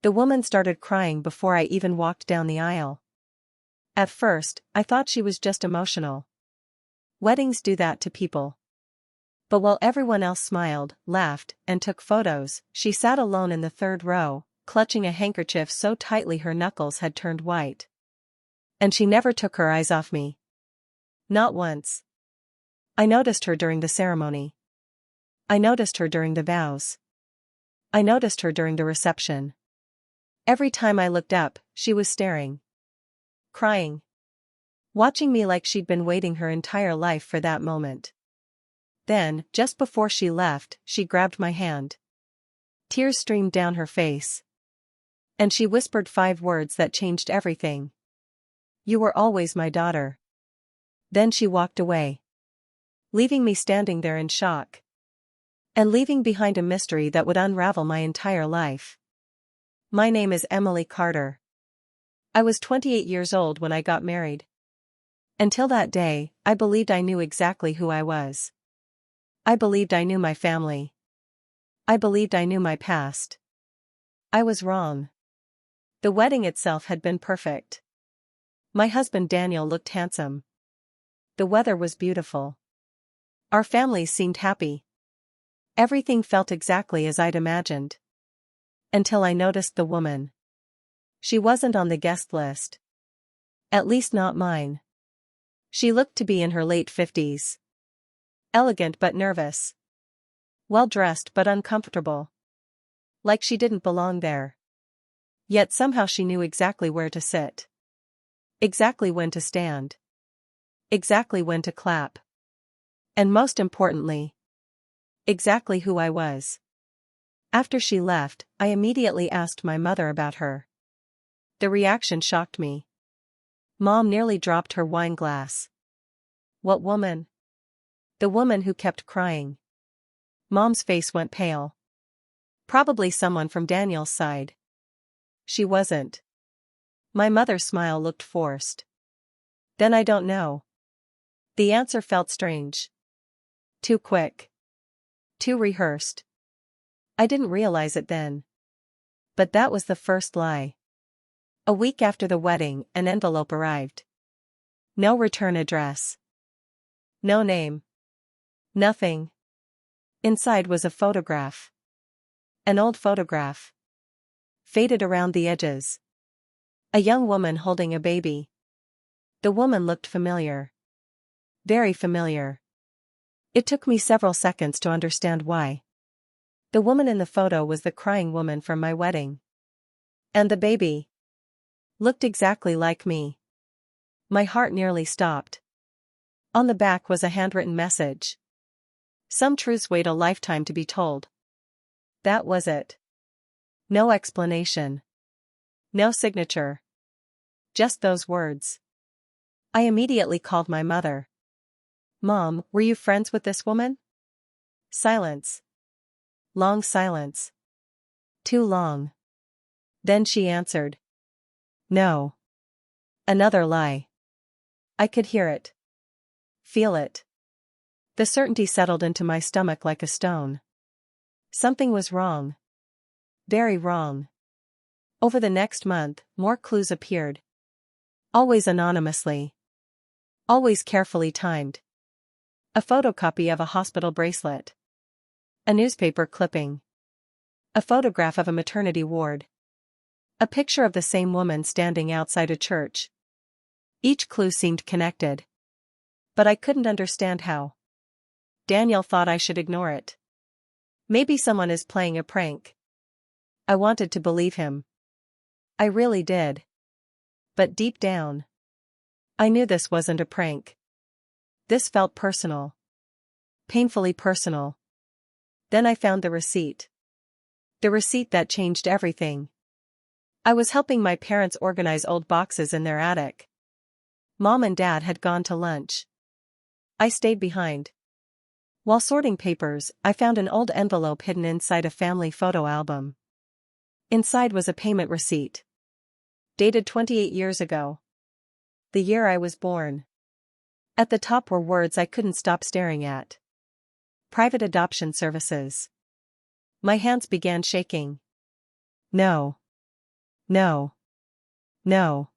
The woman started crying before I even walked down the aisle. At first, I thought she was just emotional. Weddings do that to people. But while everyone else smiled, laughed, and took photos, she sat alone in the third row, clutching a handkerchief so tightly her knuckles had turned white. And she never took her eyes off me. Not once. I noticed her during the ceremony. I noticed her during the vows. I noticed her during the reception. Every time I looked up, she was staring. Crying. Watching me like she'd been waiting her entire life for that moment. Then, just before she left, she grabbed my hand. Tears streamed down her face. And she whispered 5 words that changed everything. "You were always my daughter." Then she walked away, leaving me standing there in shock. And leaving behind a mystery that would unravel my entire life. My name is Emily Carter. I was 28 years old when I got married. Until that day, I believed I knew exactly who I was. I believed I knew my family. I believed I knew my past. I was wrong. The wedding itself had been perfect. My husband Daniel looked handsome. The weather was beautiful. Our families seemed happy. Everything felt exactly as I'd imagined. Until I noticed the woman. She wasn't on the guest list. At least not mine. She looked to be in her late 50s. Elegant but nervous. Well-dressed but uncomfortable. Like she didn't belong there. Yet somehow she knew exactly where to sit. Exactly when to stand. Exactly when to clap. And most importantly, exactly who I was. After she left, I immediately asked my mother about her. The reaction shocked me. Mom nearly dropped her wine glass. What woman? The woman who kept crying. Mom's face went pale. Probably someone from Daniel's side. She wasn't. My mother's smile looked forced. Then I don't know. The answer felt strange. Too quick. Too rehearsed. I didn't realize it then. But that was the first lie. A week after the wedding, an envelope arrived. No return address. No name. Nothing. Inside was a photograph. An old photograph. Faded around the edges. A young woman holding a baby. The woman looked familiar. Very familiar. It took me several seconds to understand why. The woman in the photo was the crying woman from my wedding. And the baby looked exactly like me. My heart nearly stopped. On the back was a handwritten message. Some truths wait a lifetime to be told. That was it. No explanation. No signature. Just those words. I immediately called my mother. "Mom, were you friends with this woman?" Silence. Long silence. Too long. Then she answered. "No." Another lie. I could hear it. Feel it. The certainty settled into my stomach like a stone. Something was wrong. Very wrong. Over the next month, more clues appeared. Always anonymously. Always carefully timed. A photocopy of a hospital bracelet. A newspaper clipping. A photograph of a maternity ward. A picture of the same woman standing outside a church. Each clue seemed connected. But I couldn't understand how. Daniel thought I should ignore it. Maybe someone is playing a prank. I wanted to believe him. I really did. But deep down, I knew this wasn't a prank. This felt personal. Painfully personal. Then I found the receipt. The receipt that changed everything. I was helping my parents organize old boxes in their attic. Mom and Dad had gone to lunch. I stayed behind. While sorting papers, I found an old envelope hidden inside a family photo album. Inside was a payment receipt. Dated 28 years ago. The year I was born. At the top were words I couldn't stop staring at. Private adoption services. My hands began shaking. No. No. No.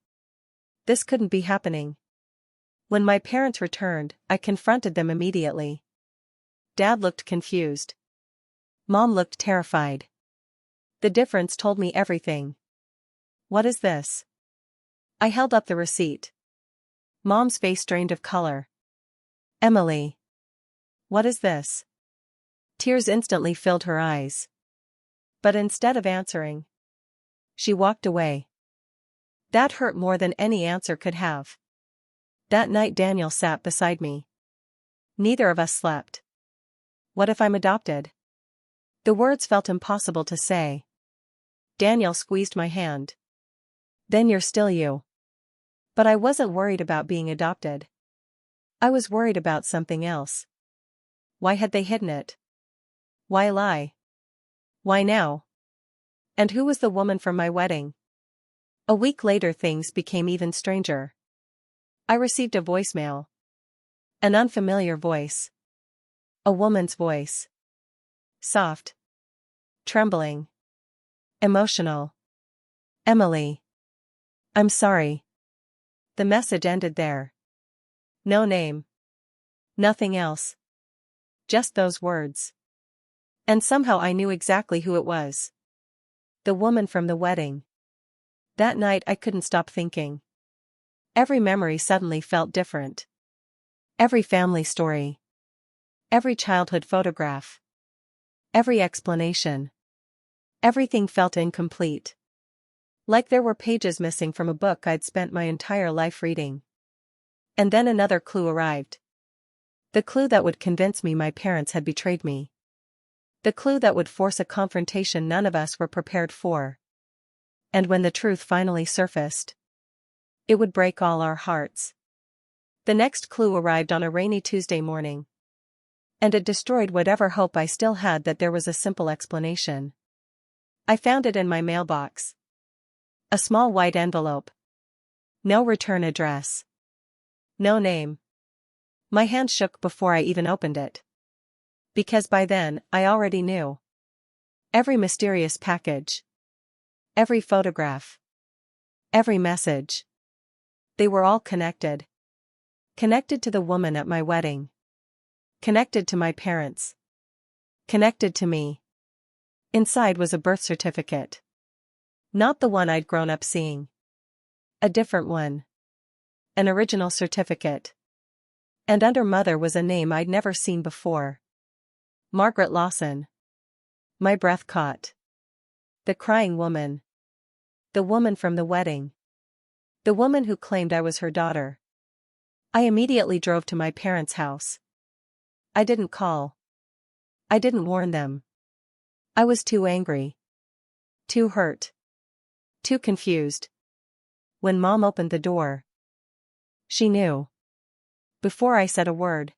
This couldn't be happening. When my parents returned, I confronted them immediately. Dad looked confused. Mom looked terrified. The difference told me everything. What is this? I held up the receipt. Mom's face drained of color. Emily. What is this? Tears instantly filled her eyes. But instead of answering, she walked away. That hurt more than any answer could have. That night Daniel sat beside me. Neither of us slept. What if I'm adopted? The words felt impossible to say. Daniel squeezed my hand. Then you're still you. But I wasn't worried about being adopted. I was worried about something else. Why had they hidden it? Why lie? Why now? And who was the woman from my wedding? A week later things became even stranger. I received a voicemail. An unfamiliar voice. A woman's voice. Soft. Trembling. Emotional. Emily. I'm sorry. The message ended there. No name. Nothing else. Just those words. And somehow I knew exactly who it was. The woman from the wedding. That night I couldn't stop thinking. Every memory suddenly felt different. Every family story. Every childhood photograph. Every explanation. Everything felt incomplete. Like there were pages missing from a book I'd spent my entire life reading. And then another clue arrived. The clue that would convince me my parents had betrayed me. The clue that would force a confrontation none of us were prepared for. And when the truth finally surfaced, it would break all our hearts. The next clue arrived on a rainy Tuesday morning. And it destroyed whatever hope I still had that there was a simple explanation. I found it in my mailbox. A small white envelope. No return address. No name. My hand shook before I even opened it. Because by then, I already knew. Every mysterious package. Every photograph. Every message. They were all connected. Connected to the woman at my wedding. Connected to my parents. Connected to me. Inside was a birth certificate. Not the one I'd grown up seeing. A different one. An original certificate. And under Mother was a name I'd never seen before. Margaret Lawson. My breath caught. The crying woman. The woman from the wedding. The woman who claimed I was her daughter. I immediately drove to my parents' house. I didn't call. I didn't warn them. I was too angry. Too hurt. Too confused. When Mom opened the door, she knew. Before I said a word.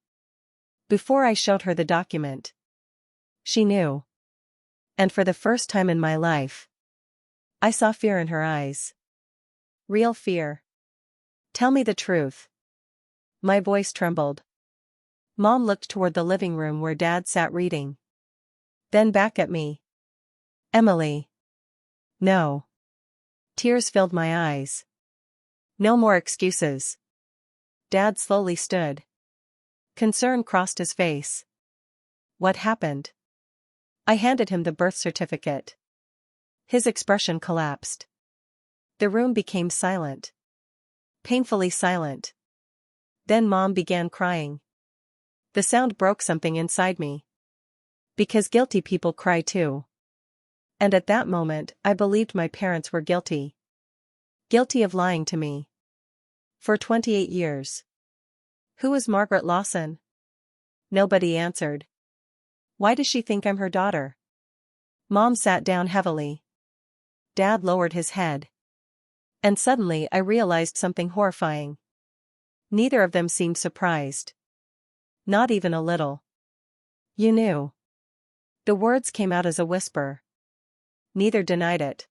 Before I showed her the document. She knew. And for the first time in my life, I saw fear in her eyes. Real fear. Tell me the truth. My voice trembled. Mom looked toward the living room where Dad sat reading. Then back at me. Emily. No. Tears filled my eyes. No more excuses. Dad slowly stood. Concern crossed his face. What happened? I handed him the birth certificate. His expression collapsed. The room became silent. Painfully silent. Then Mom began crying. The sound broke something inside me. Because guilty people cry too. And at that moment, I believed my parents were guilty. Guilty of lying to me. For 28 years. Who is Margaret Lawson? Nobody answered. Why does she think I'm her daughter? Mom sat down heavily. Dad lowered his head. And suddenly I realized something horrifying. Neither of them seemed surprised. Not even a little. You knew. The words came out as a whisper. Neither denied it.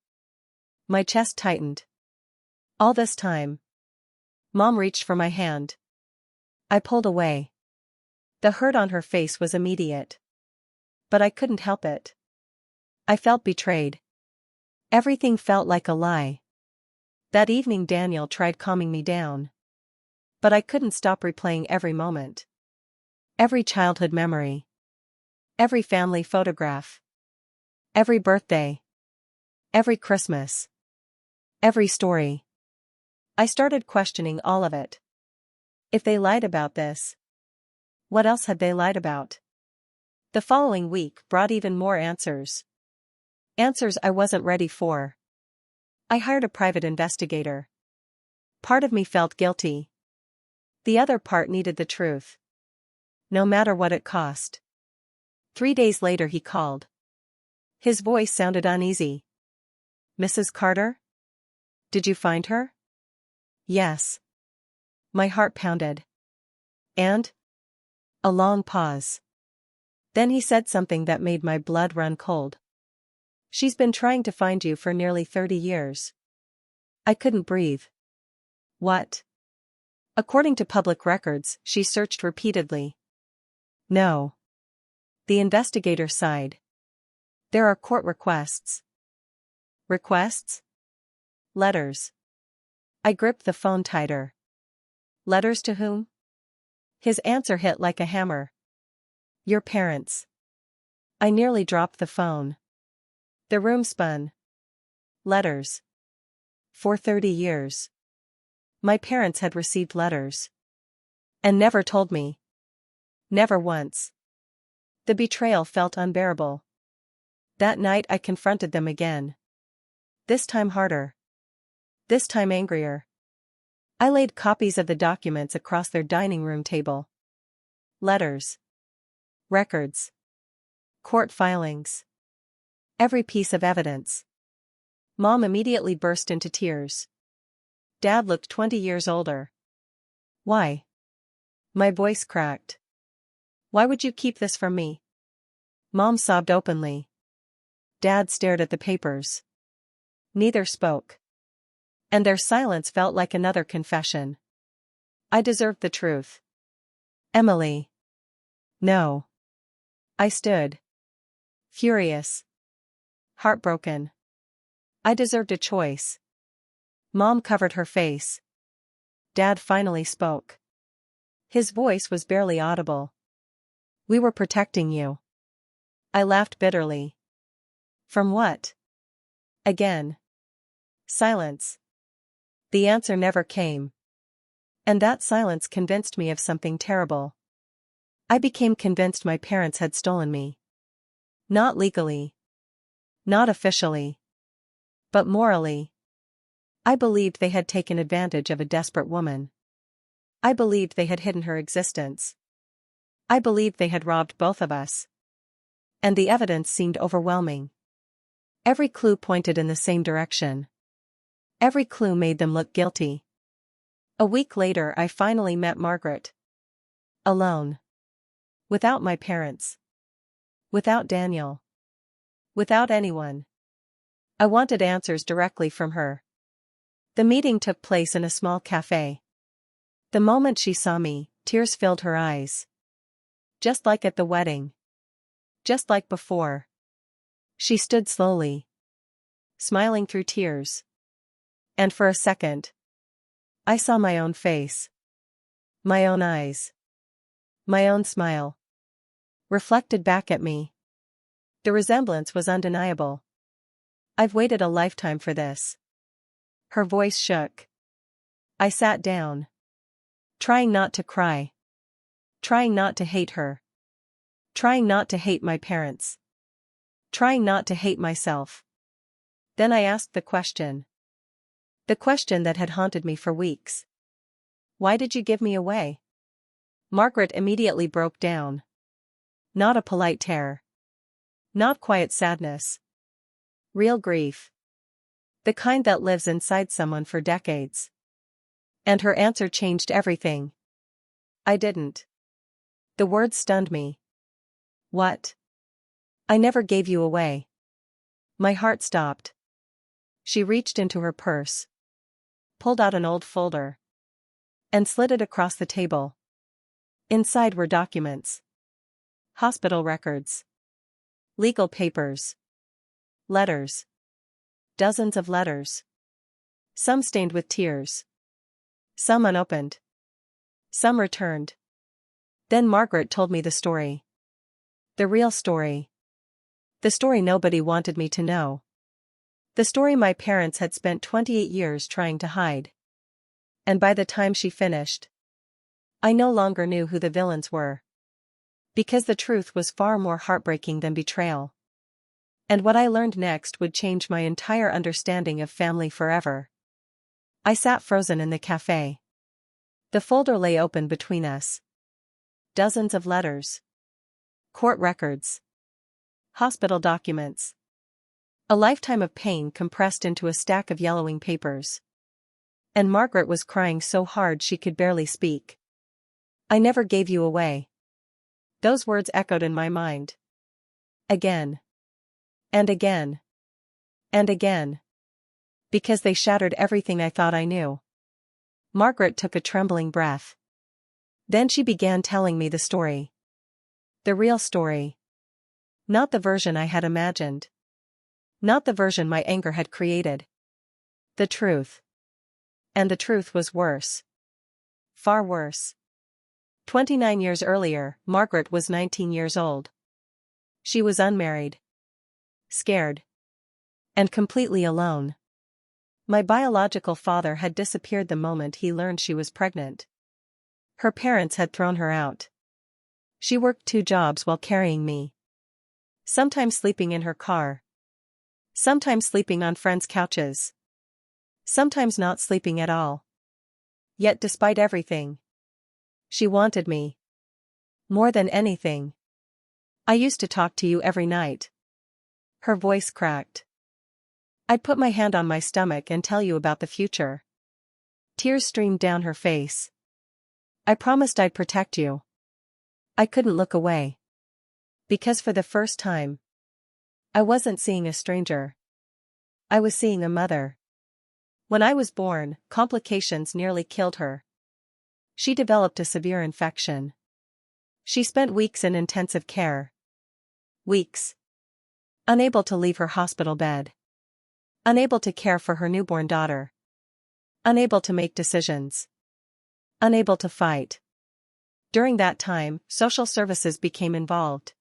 My chest tightened. All this time. Mom reached for my hand. I pulled away. The hurt on her face was immediate. But I couldn't help it. I felt betrayed. Everything felt like a lie. That evening Daniel tried calming me down. But I couldn't stop replaying every moment. Every childhood memory. Every family photograph. Every birthday. Every Christmas. Every story. I started questioning all of it. If they lied about this, what else had they lied about? The following week brought even more answers. Answers I wasn't ready for. I hired a private investigator. Part of me felt guilty. The other part needed the truth. No matter what it cost. 3 days later he called. His voice sounded uneasy. Mrs. Carter? Did you find her? Yes. My heart pounded. And? A long pause. Then he said something that made my blood run cold. She's been trying to find you for nearly 30 years. I couldn't breathe. What? According to public records, she searched repeatedly. No. The investigator sighed. There are court requests. Requests? Letters. I gripped the phone tighter. Letters to whom? His answer hit like a hammer. Your parents. I nearly dropped the phone. The room spun. Letters. For 30 years. My parents had received letters. And never told me. Never once. The betrayal felt unbearable. That night I confronted them again. This time harder. This time angrier. I laid copies of the documents across their dining room table. Letters. Records. Court filings. Every piece of evidence. Mom immediately burst into tears. Dad looked 20 years older. Why? My voice cracked. Why would you keep this from me? Mom sobbed openly. Dad stared at the papers. Neither spoke. And their silence felt like another confession. I deserved the truth. Emily. No. I stood. Furious. Heartbroken. I deserved a choice. Mom covered her face. Dad finally spoke. His voice was barely audible. We were protecting you. I laughed bitterly. From what? Again. Silence. The answer never came. And that silence convinced me of something terrible. I became convinced my parents had stolen me. Not legally. Not officially. But morally. I believed they had taken advantage of a desperate woman. I believed they had hidden her existence. I believed they had robbed both of us. And the evidence seemed overwhelming. Every clue pointed in the same direction. Every clue made them look guilty. A week later I finally met Margaret. Alone. Without my parents. Without Daniel. Without anyone. I wanted answers directly from her. The meeting took place in a small cafe. The moment she saw me, tears filled her eyes. Just like at the wedding. Just like before. She stood slowly. Smiling through tears. And for a second, I saw my own face. My own eyes. My own smile. Reflected back at me. The resemblance was undeniable. I've waited a lifetime for this. Her voice shook. I sat down. Trying not to cry. Trying not to hate her. Trying not to hate my parents. Trying not to hate myself. Then I asked the question. The question that had haunted me for weeks. Why did you give me away? Margaret immediately broke down. Not a polite terror. Not quiet sadness. Real grief. The kind that lives inside someone for decades. And her answer changed everything. I didn't. The words stunned me. What? I never gave you away. My heart stopped. She reached into her purse. Pulled out an old folder. And slid it across the table. Inside were documents. Hospital records. Legal papers. Letters. Dozens of letters. Some stained with tears. Some unopened. Some returned. Then Margaret told me the story. The real story. The story nobody wanted me to know. The story my parents had spent 28 years trying to hide. And by the time she finished, I no longer knew who the villains were. Because the truth was far more heartbreaking than betrayal. And what I learned next would change my entire understanding of family forever. I sat frozen in the cafe. The folder lay open between us. Dozens of letters. Court records. Hospital documents. A lifetime of pain compressed into a stack of yellowing papers. And Margaret was crying so hard she could barely speak. I never gave you away. Those words echoed in my mind. Again. And again. And again. Because they shattered everything I thought I knew. Margaret took a trembling breath. Then she began telling me the story. The real story. Not the version I had imagined. Not the version my anger had created. The truth. And the truth was worse. Far worse. 29 years earlier, Margaret was 19 years old. She was unmarried. Scared. And completely alone. My biological father had disappeared the moment he learned she was pregnant. Her parents had thrown her out. She worked 2 jobs while carrying me. Sometimes sleeping in her car. Sometimes sleeping on friends' couches. Sometimes not sleeping at all. Yet despite everything, she wanted me. More than anything. I used to talk to you every night. Her voice cracked. I'd put my hand on my stomach and tell you about the future. Tears streamed down her face. I promised I'd protect you. I couldn't look away. Because for the first time, I wasn't seeing a stranger. I was seeing a mother. When I was born, complications nearly killed her. She developed a severe infection. She spent weeks in intensive care. Weeks. Unable to leave her hospital bed. Unable to care for her newborn daughter. Unable to make decisions. Unable to fight. During that time, social services became involved.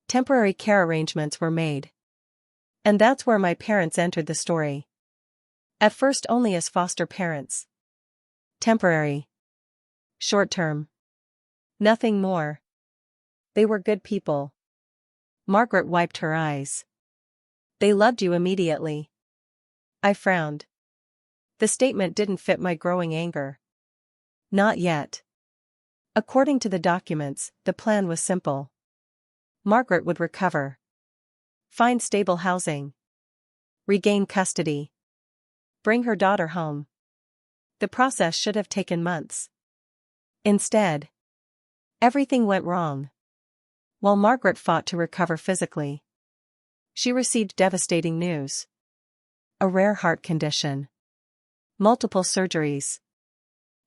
Temporary care arrangements were made. And that's where my parents entered the story. At first only as foster parents. Temporary. Short-term. Nothing more. They were good people. Margaret wiped her eyes. They loved you immediately. I frowned. The statement didn't fit my growing anger. Not yet. According to the documents, the plan was simple. Margaret would recover. Find stable housing. Regain custody. Bring her daughter home. The process should have taken months. Instead, everything went wrong. While Margaret fought to recover physically, she received devastating news. A rare heart condition. Multiple surgeries.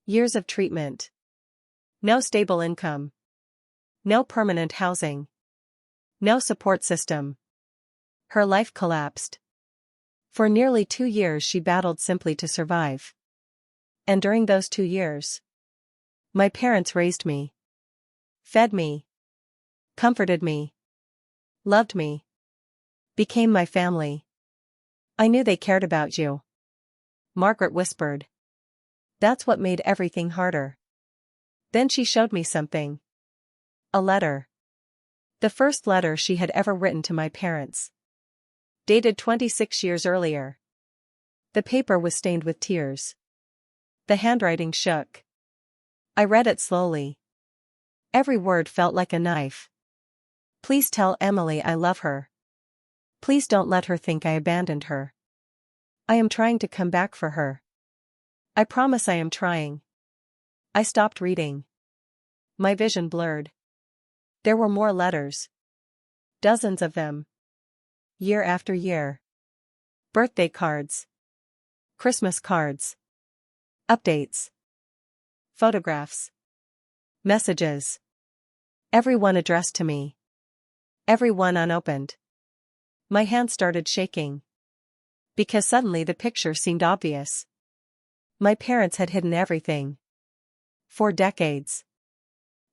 Years of treatment. No stable income. No permanent housing. No support system. Her life collapsed. For nearly 2 years she battled simply to survive. And during those 2 years, my parents raised me. Fed me. Comforted me. Loved me. Became my family. I knew they cared about you. Margaret whispered. That's what made everything harder. Then she showed me something. A letter. The first letter she had ever written to my parents. Dated 26 years earlier. The paper was stained with tears. The handwriting shook. I read it slowly. Every word felt like a knife. Please tell Emily I love her. Please don't let her think I abandoned her. I am trying to come back for her. I promise I am trying. I stopped reading. My vision blurred. There were more letters. Dozens of them. Year after year. Birthday cards. Christmas cards. Updates. Photographs. Messages. Every one addressed to me. Every one unopened. My hand started shaking. Because suddenly the picture seemed obvious. My parents had hidden everything. For decades.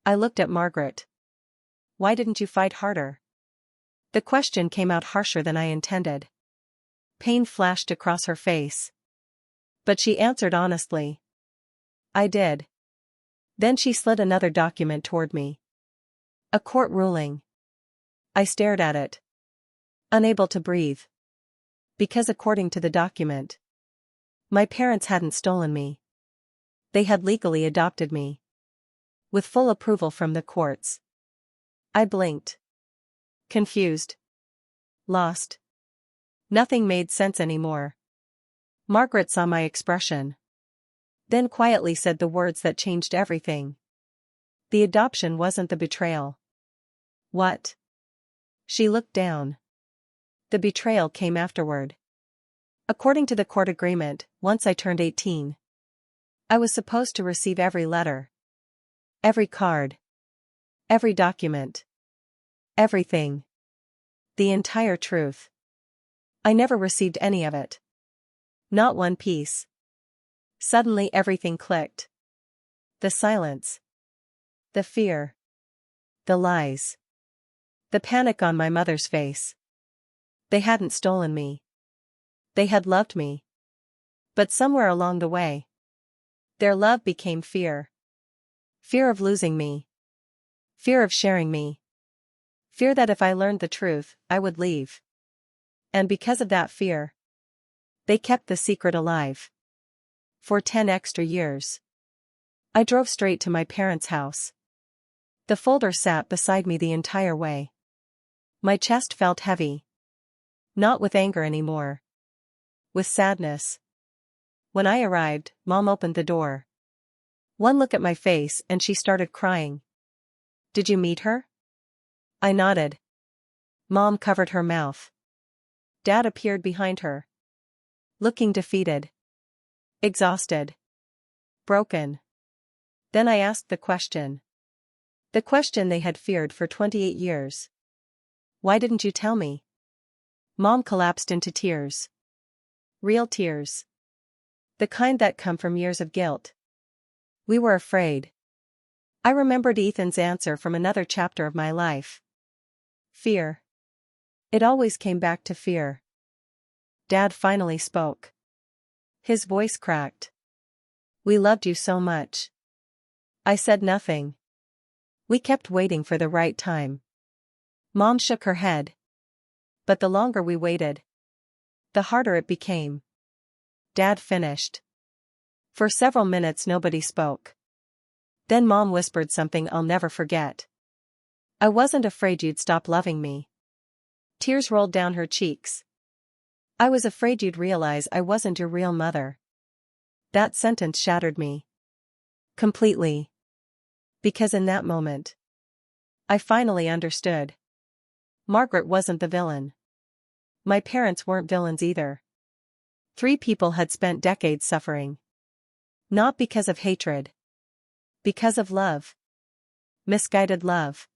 I looked at Margaret. Why didn't you fight harder? The question came out harsher than I intended. Pain flashed across her face. But she answered honestly. I did. Then she slid another document toward me. A court ruling. I stared at it. Unable to breathe. Because according to the document, my parents hadn't stolen me. They had legally adopted me. With full approval from the courts. I blinked. Confused. Lost. Nothing made sense anymore. Margaret saw my expression. Then quietly said the words that changed everything. The adoption wasn't the betrayal. What? She looked down. The betrayal came afterward. According to the court agreement, once I turned 18, I was supposed to receive every letter. Every card. Every document. Everything. The entire truth. I never received any of it. Not one piece. Suddenly everything clicked. The silence. The fear. The lies. The panic on my mother's face. They hadn't stolen me. They had loved me. But somewhere along the way, their love became fear. Fear of losing me. Fear of sharing me. Fear that if I learned the truth, I would leave. And because of that fear, they kept the secret alive. For 10 extra years. I drove straight to my parents' house. The folder sat beside me the entire way. My chest felt heavy. Not with anger anymore. With sadness. When I arrived, Mom opened the door. One look at my face and she started crying. Did you meet her? I nodded. Mom covered her mouth. Dad appeared behind her. Looking defeated. Exhausted. Broken. Then I asked the question. The question they had feared for 28 years. Why didn't you tell me? Mom collapsed into tears. Real tears. The kind that come from years of guilt. We were afraid. I remembered Ethan's answer from another chapter of my life. Fear. It always came back to fear. Dad finally spoke. His voice cracked. We loved you so much. I said nothing. We kept waiting for the right time. Mom shook her head. But the longer we waited, the harder it became. Dad finished. For several minutes nobody spoke. Then Mom whispered something I'll never forget. I wasn't afraid you'd stop loving me. Tears rolled down her cheeks. I was afraid you'd realize I wasn't your real mother. That sentence shattered me. Completely. Because in that moment, I finally understood. Margaret wasn't the villain. My parents weren't villains either. 3 people had spent decades suffering. Not because of hatred. Because of love. Misguided love.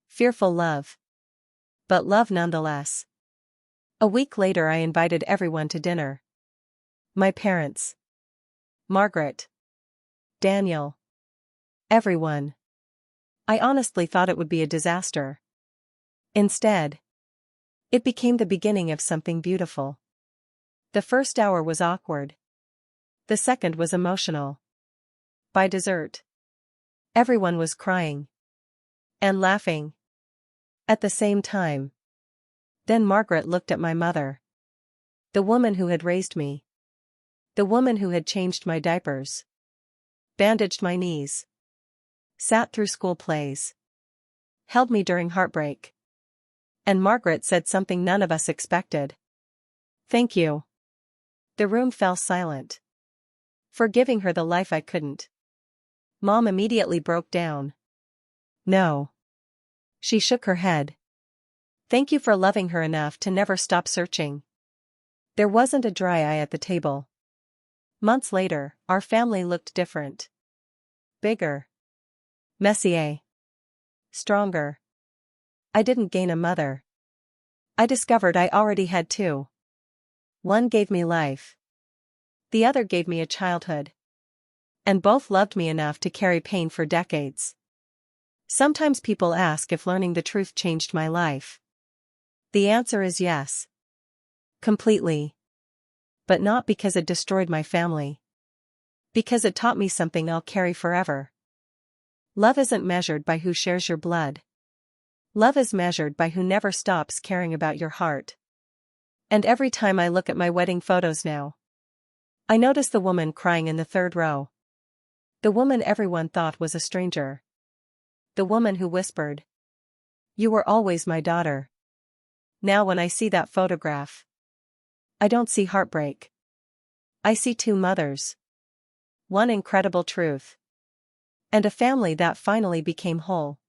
Fearful love. But love nonetheless. A week later I invited everyone to dinner. My parents. Margaret. Daniel. Everyone. I honestly thought it would be a disaster. Instead, it became the beginning of something beautiful. The first hour was awkward. The second was emotional. By dessert, everyone was crying. And laughing. At the same time. Then Margaret looked at my mother. The woman who had raised me. The woman who had changed my diapers. Bandaged my knees. Sat through school plays. Held me during heartbreak. And Margaret said something none of us expected. Thank you. The room fell silent. For giving her the life I couldn't. Mom immediately broke down. No. She shook her head. Thank you for loving her enough to never stop searching. There wasn't a dry eye at the table. Months later, our family looked different. Bigger. Messier. Stronger. I didn't gain a mother. I discovered I already had 2. One gave me life. The other gave me a childhood. And both loved me enough to carry pain for decades. Sometimes people ask if learning the truth changed my life. The answer is yes. Completely. But not because it destroyed my family. Because it taught me something I'll carry forever. Love isn't measured by who shares your blood. Love is measured by who never stops caring about your heart. And every time I look at my wedding photos now, I notice the woman crying in the third row. The woman everyone thought was a stranger. The woman who whispered, "You were always my daughter." Now when I see that photograph, I don't see heartbreak. I see two mothers. One incredible truth. And a family that finally became whole.